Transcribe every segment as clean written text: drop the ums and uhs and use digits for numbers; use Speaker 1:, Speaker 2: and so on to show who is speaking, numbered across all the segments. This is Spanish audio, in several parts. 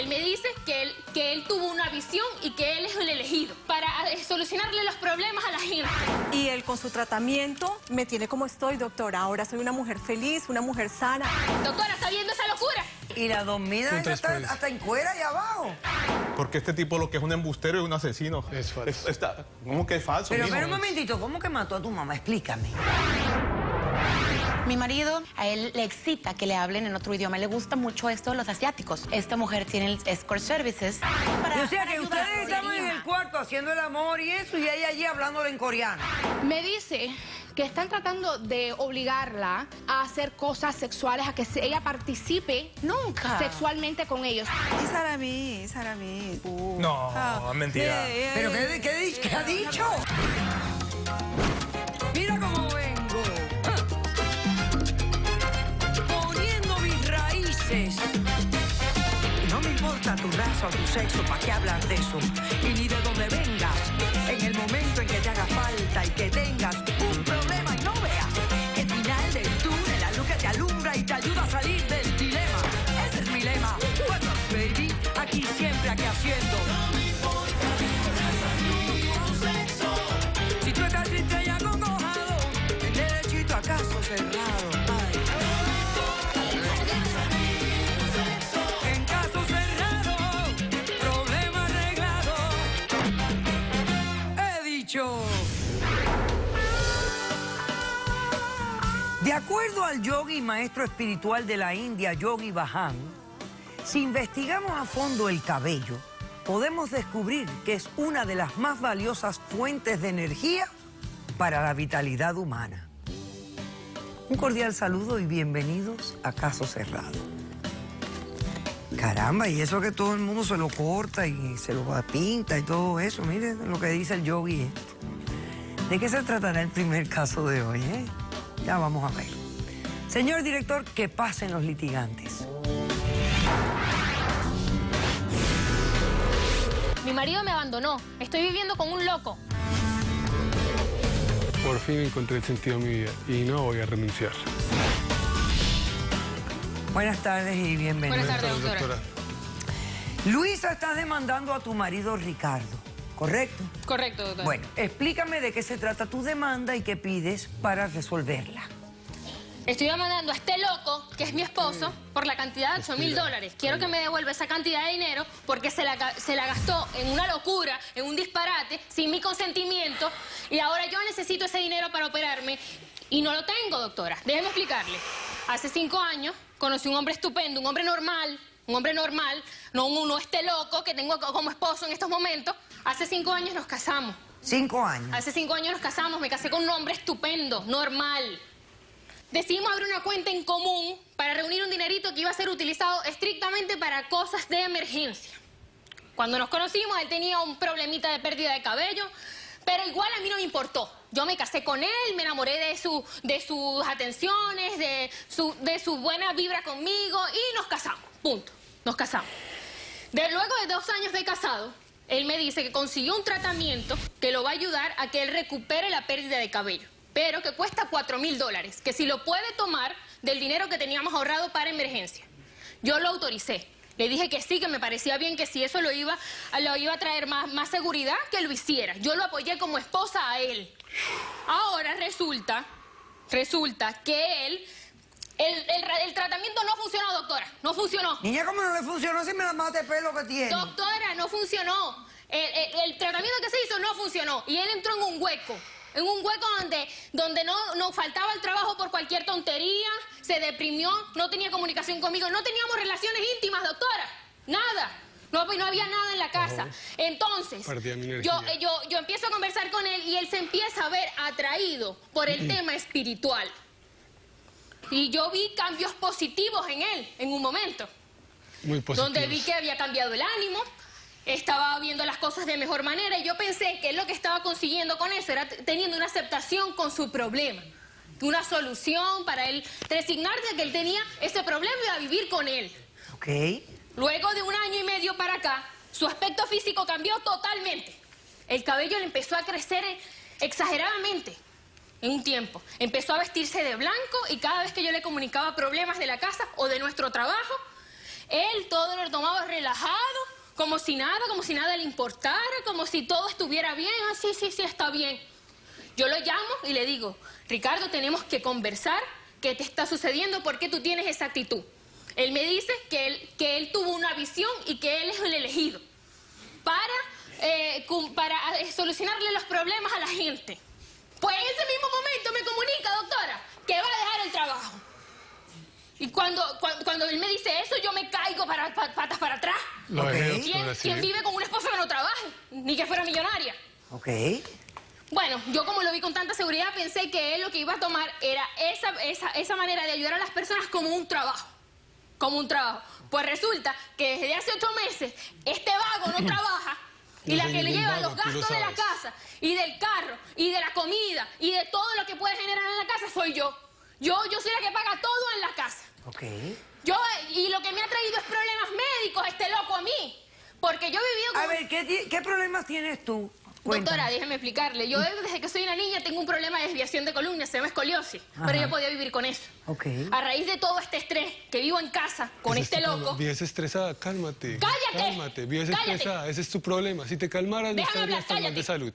Speaker 1: Él me dice que él tuvo una visión y que él es el elegido para solucionarle los problemas a la gente.
Speaker 2: Y él con su tratamiento me tiene como estoy, doctora. Ahora soy una mujer feliz, una mujer sana.
Speaker 1: Doctora, ¿está viendo esa locura?
Speaker 3: Y la dormida está hasta en cuera allá abajo.
Speaker 4: Porque este tipo lo que es un embustero y un asesino.
Speaker 5: Es falso.
Speaker 4: ¿Cómo que es falso?
Speaker 3: Pero,
Speaker 4: mijo?
Speaker 3: pero un momentito, ¿cómo que mató a tu mamá? Explícame.
Speaker 6: Mi marido, a él le excita que le hablen en otro idioma. Le gusta mucho esto de los asiáticos. Esta mujer tiene el escort services.
Speaker 3: O sea que ustedes estaban en el cuarto haciendo el amor y eso, y ella allí hablándole en coreano.
Speaker 7: Me dice que están tratando de obligarla a hacer cosas sexuales, a que ella participe
Speaker 6: Nunca
Speaker 7: sexualmente con ellos.
Speaker 2: 이 사람이.
Speaker 5: No, mentira.
Speaker 3: ¿Pero qué ha dicho? Mira cómo vengo. Poniendo mis raíces. No me importa tu raza o tu sexo, ¿para qué hablar de eso? Y ni de dónde vengas. En el momento en que te haga falta y que tengas un problema y no veas el final del túnel, la luz que te alumbra y te ayuda a salir del dilema. Ese es mi lema. Bueno, baby, aquí siempre, aquí haciendo. No me importa tu sexo. Si tú estás triste y acongojado, el derechito a caso cerrado. Ay. En caso cerrado, problema arreglado. He dicho. De acuerdo al yogi maestro espiritual de la India, Yogi Bhajan, si investigamos a fondo el cabello, podemos descubrir que es una de las más valiosas fuentes de energía para la vitalidad humana. Un cordial saludo y bienvenidos a Caso Cerrado. Caramba, y eso que todo el mundo se lo corta y se lo pinta y todo eso, miren lo que dice el yogi. ¿De qué se tratará el primer caso de hoy, Ya vamos a ver. Señor director, que pasen los litigantes.
Speaker 1: Mi marido me abandonó. Estoy viviendo con un loco.
Speaker 5: Por fin encontré el sentido de mi vida y no voy a renunciar.
Speaker 3: Buenas tardes y bienvenidos.
Speaker 1: Buenas tardes, doctora.
Speaker 3: Luisa, estás demandando a tu marido Ricardo, ¿correcto?
Speaker 1: Correcto, doctora.
Speaker 3: Bueno, explícame de qué se trata tu demanda y qué pides para resolverla.
Speaker 1: Estoy demandando a este loco, que es mi esposo, por la cantidad de $8.000. Quiero que me devuelva esa cantidad de dinero porque se la gastó en una locura, en un disparate, sin mi consentimiento. Y ahora yo necesito ese dinero para operarme y no lo tengo, doctora. Déjeme explicarle. Hace 5 años conocí un hombre estupendo, un hombre normal, no este loco que tengo como esposo en estos momentos. Hace 5 años nos casamos.
Speaker 3: 5 años.
Speaker 1: Hace 5 años nos casamos, me casé con un hombre estupendo, normal. Decidimos abrir una cuenta en común para reunir un dinerito que iba a ser utilizado estrictamente para cosas de emergencia. Cuando nos conocimos, él tenía un problemita de pérdida de cabello, pero igual a mí no me importó. Yo me casé con él, me enamoré de sus atenciones, de su buena vibra conmigo y nos casamos, punto. Nos casamos. Luego de 2 años de casado, él me dice que consiguió un tratamiento que lo va a ayudar a que él recupere la pérdida de cabello, pero que cuesta $4.000, que si lo puede tomar del dinero que teníamos ahorrado para emergencia. Yo lo autoricé. Le dije que sí, que me parecía bien, que si eso lo iba a traer más seguridad, que lo hiciera. Yo lo apoyé como esposa a él. Ahora resulta que el tratamiento no funcionó, doctora. No funcionó.
Speaker 3: Niña, ¿cómo no le funcionó si me la mate pelo que tiene?
Speaker 1: Doctora, no funcionó. El tratamiento que se hizo no funcionó. Y él entró en un hueco. En un hueco donde no faltaba el trabajo por cualquier tontería, se deprimió, no tenía comunicación conmigo, no teníamos relaciones íntimas, doctora, nada. No había nada en la casa. Entonces, yo empiezo a conversar con él y él se empieza a ver atraído por el tema espiritual. Y yo vi cambios positivos en él en un momento.
Speaker 5: Muy positivos.
Speaker 1: Donde vi que había cambiado el ánimo. Estaba viendo las cosas de mejor manera y yo pensé que lo que estaba consiguiendo con eso era teniendo una aceptación con su problema, una solución para él resignarse a que él tenía ese problema y a vivir con él.
Speaker 3: Ok.
Speaker 1: Luego de 1 año y medio para acá, su aspecto físico cambió totalmente. El cabello le empezó a crecer exageradamente en un tiempo. Empezó a vestirse de blanco y cada vez que yo le comunicaba problemas de la casa o de nuestro trabajo, Él todo lo tomaba relajado, como si nada le importara, como si todo estuviera bien. Ah, sí, está bien. Yo lo llamo y le digo, Ricardo, tenemos que conversar. ¿Qué te está sucediendo? ¿Por qué tú tienes esa actitud? Él me dice que él tuvo una visión y que él es el elegido para solucionarle los problemas a la gente. Pues en ese mismo momento me comunica, doctora, que va a dejar el trabajo. Y cuando él me dice eso, yo me caigo patas para atrás. ¿Quién vive con una esposa que no trabaje? Ni que fuera millonaria.
Speaker 3: Ok.
Speaker 1: Bueno, yo como lo vi con tanta seguridad, pensé que él lo que iba a tomar era esa manera de ayudar a las personas como un trabajo. Como un trabajo. Pues resulta que desde hace 8 meses, este vago no trabaja. Y la que le lleva los gastos de la casa, y del carro, y de la comida, y de todo lo que puede generar en la casa, soy yo. Yo soy la que paga todo en la casa.
Speaker 3: Ok.
Speaker 1: Y lo que me ha traído es problemas médicos, este loco a mí. Porque yo he vivido con...
Speaker 3: A ver, ¿qué problemas tienes tú? Cuéntame.
Speaker 1: Doctora, déjeme explicarle. Yo desde que soy una niña tengo un problema de desviación de columna, se llama escoliosis. Pero yo podía vivir con eso.
Speaker 3: Ok.
Speaker 1: A raíz de todo este estrés que vivo en casa con este loco...
Speaker 5: Vives estresada, cálmate.
Speaker 1: ¡Cállate!
Speaker 5: Cálmate, vives estresada, ese es tu problema. Si te calmaras, no
Speaker 1: Déjame
Speaker 5: estarías tan mal de salud.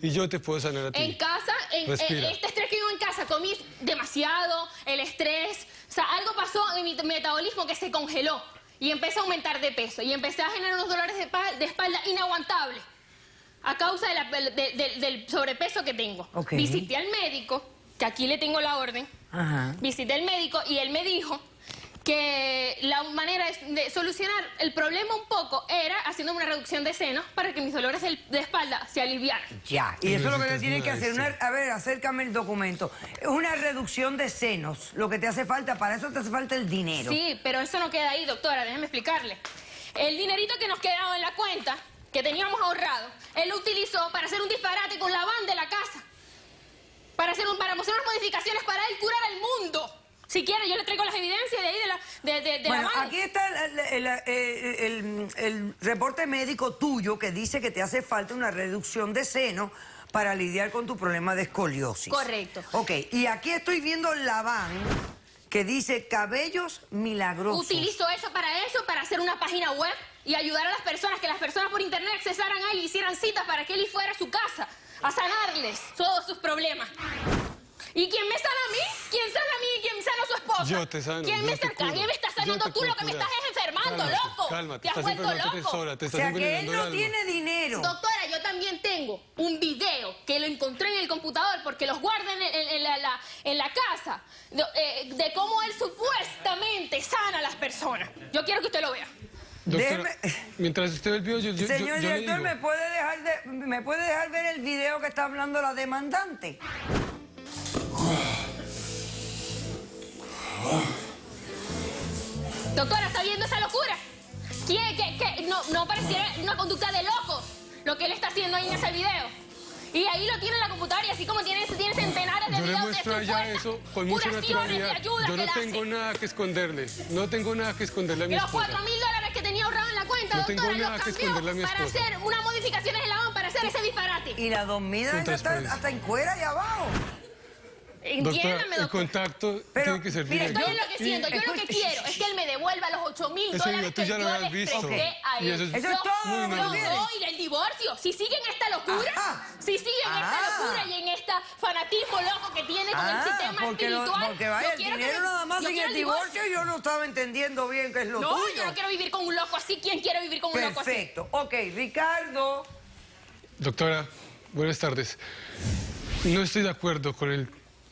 Speaker 5: Y yo te puedo sanar a ti.
Speaker 1: En casa,
Speaker 5: Respira.
Speaker 1: este estrés que vivo en casa, comí demasiado, el estrés... O sea, algo pasó en mi metabolismo que se congeló. Y empecé a aumentar de peso. Y empecé a generar unos dolores de espalda inaguantables. A causa del sobrepeso que tengo.
Speaker 3: Okay.
Speaker 1: Visité al médico, que aquí le tengo la orden.
Speaker 3: Ajá.
Speaker 1: Visité al médico y él me dijo que la manera de solucionar el problema un poco era haciendo una reducción de senos para que mis dolores de espalda se aliviaran.
Speaker 3: Ya, y eso es lo que le
Speaker 5: Necesitas
Speaker 3: tienen que
Speaker 5: una
Speaker 3: hacer. A ver, acércame el documento. Es una reducción de senos, lo que te hace falta. Para eso te hace falta el dinero.
Speaker 1: Sí, pero eso no queda ahí, doctora, déjeme explicarle. El dinerito que nos quedaba en la cuenta, que teníamos ahorrado, él lo utilizó para hacer un disparate con la van de la casa. Para hacer unas modificaciones para él curar al mundo. Si quiere, yo le traigo las evidencias de ahí de
Speaker 3: Bueno,
Speaker 1: la van.
Speaker 3: aquí está el reporte médico tuyo que dice que te hace falta una reducción de seno para lidiar con tu problema de escoliosis.
Speaker 1: Correcto.
Speaker 3: Ok, y aquí estoy viendo la van que dice cabellos milagrosos.
Speaker 1: Utilizó eso, para hacer una página web y ayudar a las personas, que las personas por internet accesaran a él y hicieran citas para que él y fuera a su casa a sanarles todos sus problemas. ¿Y quién me sana a mí? ¿Quién sana a mí y quién sana a su esposa?
Speaker 5: Yo te sano.
Speaker 1: ¿Quién me
Speaker 5: yo te
Speaker 1: está,
Speaker 5: curo.
Speaker 1: ¿quién me está sanando
Speaker 5: Yo te
Speaker 1: tú? Lo
Speaker 5: puedo
Speaker 1: que me
Speaker 5: curar.
Speaker 1: estás es enfermando,
Speaker 5: Cálmate,
Speaker 1: loco.
Speaker 5: Cálmate,
Speaker 1: Te has
Speaker 5: estás
Speaker 1: vuelto
Speaker 5: enfermándote
Speaker 1: loco.
Speaker 5: sola, te
Speaker 3: O
Speaker 5: estás
Speaker 3: sea que él
Speaker 5: envenenando el
Speaker 3: no
Speaker 5: alma.
Speaker 3: tiene dinero.
Speaker 1: Doctora, yo también tengo un video que lo encontré en el computador porque los guarda en la casa de cómo él supuestamente sana a las personas. Yo quiero que usted lo vea.
Speaker 5: Doctora,
Speaker 3: Déjeme-
Speaker 5: mientras usted ve el video, yo
Speaker 3: Señor
Speaker 5: le
Speaker 3: director,
Speaker 5: digo.
Speaker 3: ¿me puede dejar ver el video que está hablando la demandante?
Speaker 1: Doctora, ¿está viendo esa locura? No pareciera una conducta de loco lo que él está haciendo ahí en ese video. Y ahí lo tiene en la computadora y así como tiene centenares de
Speaker 5: Yo le
Speaker 1: videos de
Speaker 5: muestro a ella
Speaker 1: supuestas
Speaker 5: eso con mucha
Speaker 1: curaciones y
Speaker 5: naturalidad.
Speaker 1: ayudas
Speaker 5: Yo
Speaker 1: que
Speaker 5: no
Speaker 1: él
Speaker 5: tengo
Speaker 1: hace.
Speaker 5: nada que esconderle. No tengo nada que esconderle a mi
Speaker 1: Los
Speaker 5: esposa.
Speaker 1: $4.000 que tenía ahorrado en la cuenta,
Speaker 5: No tengo
Speaker 1: doctora,
Speaker 5: nada
Speaker 1: los
Speaker 5: que
Speaker 1: cambió
Speaker 5: esconderle a mi
Speaker 1: para
Speaker 5: esposa.
Speaker 1: hacer unas modificaciones en la van para hacer ese disparate.
Speaker 3: Y la dormida
Speaker 5: Con
Speaker 3: esa está
Speaker 5: transparencia.
Speaker 3: hasta en cuera allá abajo.
Speaker 1: Entiéndame,
Speaker 5: Doctora, el
Speaker 1: doctora.
Speaker 5: contacto
Speaker 3: Pero,
Speaker 5: tiene que ser
Speaker 3: mire,
Speaker 5: directo.
Speaker 1: Estoy enloqueciendo. Yo lo que quiero es que él me devuelva los $8.000
Speaker 5: Ese video tú
Speaker 1: que
Speaker 5: ya lo
Speaker 1: yo
Speaker 5: habías
Speaker 1: le
Speaker 5: visto.
Speaker 1: presté a
Speaker 5: Y
Speaker 1: él.
Speaker 5: eso es
Speaker 3: Eso es todo
Speaker 5: muy
Speaker 3: lo que
Speaker 5: normal.
Speaker 3: tú quieres.
Speaker 1: No, y del divorcio. Si siguen esta locura,
Speaker 3: Ajá.
Speaker 1: si siguen esta
Speaker 3: Ah.
Speaker 1: locura y en este fanatismo loco que tiene con el sistema espiritual.
Speaker 3: porque vaya,
Speaker 1: yo
Speaker 3: el
Speaker 1: quiero que
Speaker 3: dinero
Speaker 1: me-
Speaker 3: nada más
Speaker 1: yo
Speaker 3: en
Speaker 1: quiero
Speaker 3: el divorcio yo no estaba entendiendo bien qué es lo
Speaker 1: No,
Speaker 3: tuyo.
Speaker 1: yo no quiero vivir con un loco así. ¿Quién quiere vivir con un loco así?
Speaker 3: Perfecto. Ok, Ricardo.
Speaker 5: Doctora, buenas tardes. No estoy de acuerdo con el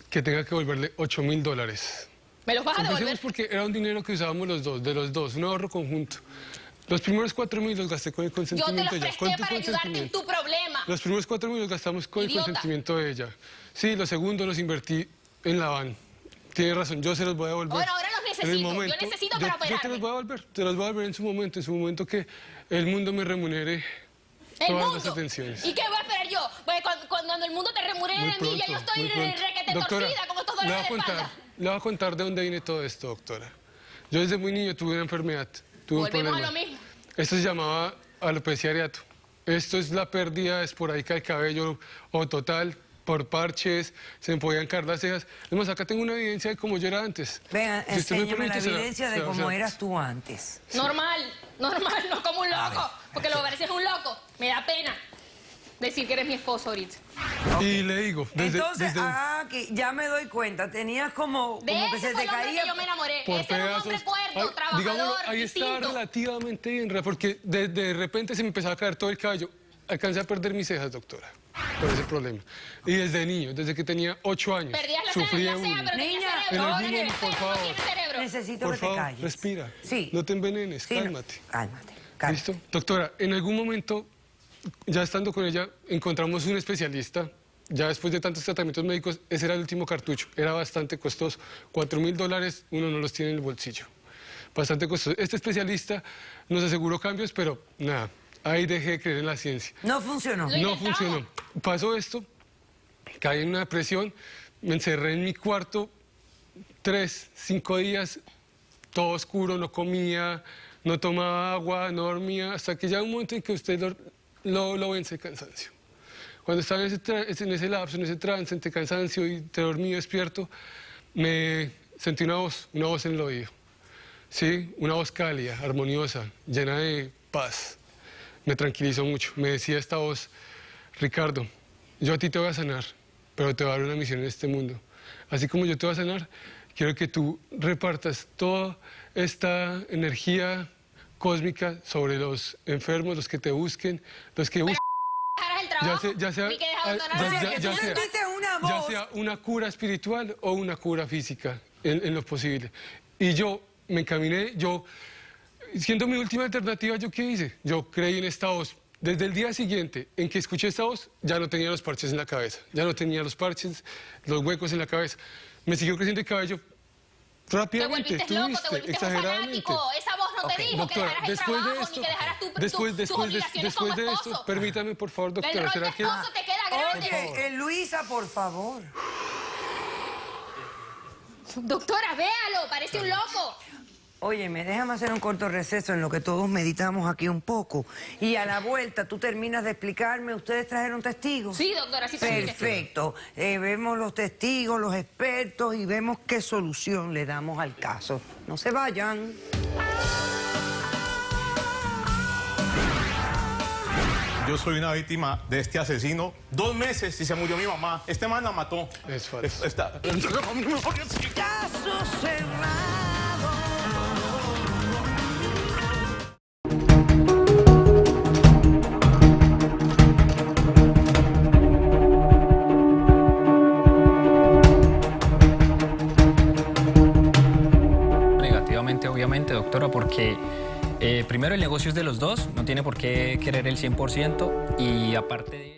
Speaker 5: que tenga que devolverle $8.000.
Speaker 1: ¿Me los vas a
Speaker 5: Empecemos
Speaker 1: devolver?
Speaker 5: porque era un dinero que usábamos de los dos, un ahorro conjunto. Los primeros 4.000 los gasté con el
Speaker 1: Yo te los
Speaker 5: consentimiento de ella.
Speaker 1: presté para ayudarte en tu problema.
Speaker 5: Los primeros 4.000 los gastamos con
Speaker 1: Idiota.
Speaker 5: el consentimiento de ella. Sí, los segundos los invertí en la van. Tiene razón, yo se los voy a devolver.
Speaker 1: Bueno, ahora los
Speaker 5: En el
Speaker 1: necesito. Yo
Speaker 5: momento,
Speaker 1: necesito para
Speaker 5: yo te
Speaker 1: operarme.
Speaker 5: los voy a devolver, te los voy a devolver en su momento que el mundo me remunere
Speaker 1: El
Speaker 5: todas
Speaker 1: mundo.
Speaker 5: las atenciones.
Speaker 1: ¿Y qué voy a esperar yo? Pues cuando el mundo te remunere
Speaker 5: Muy
Speaker 1: de mí, ya yo
Speaker 5: pronto,
Speaker 1: estoy
Speaker 5: muy pronto.
Speaker 1: requete
Speaker 5: Doctora,
Speaker 1: torcida con estos
Speaker 5: le
Speaker 1: dolores
Speaker 5: voy
Speaker 1: de espalda.
Speaker 5: le voy a contar de dónde viene todo esto, doctora. Yo desde muy niño tuve una enfermedad, tuve un
Speaker 1: Volvemos a
Speaker 5: problema.
Speaker 1: lo mismo.
Speaker 5: Esto se llamaba alopecia areata. Esto es la pérdida esporádica del cabello o total por parches, se me podían caer las cejas. Además, acá tengo una evidencia de cómo yo era antes.
Speaker 3: Venga,
Speaker 5: Si usted me
Speaker 3: enséñame la
Speaker 5: permite,
Speaker 3: evidencia de cómo eras tú antes.
Speaker 1: Normal, no como un loco. Porque lo que pareces un loco. Me da pena decir que eres mi esposo ahorita.
Speaker 5: Y le digo,
Speaker 3: Entonces, que ya me doy cuenta, tenías como
Speaker 1: De
Speaker 3: que
Speaker 1: ese
Speaker 3: se
Speaker 1: fue
Speaker 3: te
Speaker 1: el hombre
Speaker 3: caía.
Speaker 1: que yo me enamoré.
Speaker 5: por
Speaker 1: Ese era un hombre
Speaker 5: pedazos.
Speaker 1: cuerdo, trabajador,
Speaker 5: Digámoslo, ahí
Speaker 1: distinto.
Speaker 5: estaba relativamente bien, porque de repente se me empezaba a caer todo el cabello. Alcancé a perder mis cejas, doctora, por ese problema. Y desde niño, desde que tenía 8 años,
Speaker 1: Perdías la
Speaker 5: sufrí
Speaker 1: ceja,
Speaker 5: de bullying.
Speaker 1: pero tenía
Speaker 3: Niña,
Speaker 1: cerebro.
Speaker 5: en algún
Speaker 1: Ahora
Speaker 5: momento, por favor.
Speaker 1: no tiene cerebro.
Speaker 3: Necesito
Speaker 5: Por
Speaker 3: que te
Speaker 5: favor,
Speaker 3: calles.
Speaker 5: respira.
Speaker 3: Sí.
Speaker 5: No te envenenes,
Speaker 3: Sí, no.
Speaker 5: cálmate.
Speaker 3: Cálmate.
Speaker 5: ¿Listo? Doctora, en algún momento, ya estando con ella, encontramos un especialista. Ya después de tantos tratamientos médicos, ese era el último cartucho. Era bastante costoso. $4.000 uno no los tiene en el bolsillo. Bastante costoso. Este especialista nos aseguró cambios, pero nada, ahí dejé de creer en la ciencia.
Speaker 3: No funcionó.
Speaker 1: Lo
Speaker 5: No
Speaker 1: intentamos.
Speaker 5: funcionó. Pasó esto, caí en una depresión, me encerré en mi cuarto 3, 5 días, todo oscuro, no comía, no tomaba agua, no dormía, hasta que ya un momento en que usted lo vence el cansancio. Cuando estaba en ese lapso, en ese trance, entre cansancio y entre dormido despierto, me sentí una voz en el oído. Sí, una voz cálida, armoniosa, llena de paz. Me tranquilizó mucho. Me decía esta voz, Ricardo, yo a ti te voy a sanar, pero te voy a dar una misión en este mundo. Así como yo te voy a sanar, quiero que tú repartas toda esta energía cósmica sobre los enfermos, los que te busquen, los que busquen.
Speaker 1: Dejaras el trabajo,
Speaker 5: Ya sea,
Speaker 1: ni que dejaras
Speaker 3: Tú sentiste una
Speaker 5: ya
Speaker 3: voz.
Speaker 5: sea una cura espiritual o una cura física, en lo posible. Y yo me encaminé, siendo mi última alternativa, ¿yo qué hice? Yo creí en esta voz. Desde el día siguiente en que escuché esta voz, ya no tenía los parches en la cabeza, ya no tenía los parches, los huecos en la cabeza. Me siguió creciendo el cabello
Speaker 1: Te
Speaker 5: rápidamente,
Speaker 1: volviste loco, te volviste un
Speaker 5: exageradamente.
Speaker 1: fanático. Esa voz no te dijo
Speaker 5: Doctora,
Speaker 1: que dejaras el
Speaker 5: después de
Speaker 1: trabajo,
Speaker 5: esto,
Speaker 1: ni que dejaras tus obligaciones como esposo.
Speaker 5: permítame, por favor,
Speaker 1: El
Speaker 5: doctora,
Speaker 1: rol de
Speaker 5: ¿será que...?
Speaker 1: esposo te queda grande.
Speaker 3: Oye, Luisa, por favor.
Speaker 1: Doctora, véalo, parece un loco.
Speaker 3: Óyeme, déjame hacer un corto receso en lo que todos meditamos aquí un poco. Y a la vuelta tú terminas de explicarme, ¿ustedes trajeron testigos?
Speaker 1: Sí, doctora, sí también.
Speaker 3: Perfecto. Vemos los testigos, los expertos y vemos qué solución le damos al caso. No se vayan.
Speaker 4: Yo soy una víctima de este asesino. 2 meses y se murió mi mamá. Este man la mató.
Speaker 5: Es falso.
Speaker 3: Caso cerrado.
Speaker 8: Negativamente, obviamente, doctora, porque primero el negocio es de los dos, no tiene por qué querer el 100% y aparte de...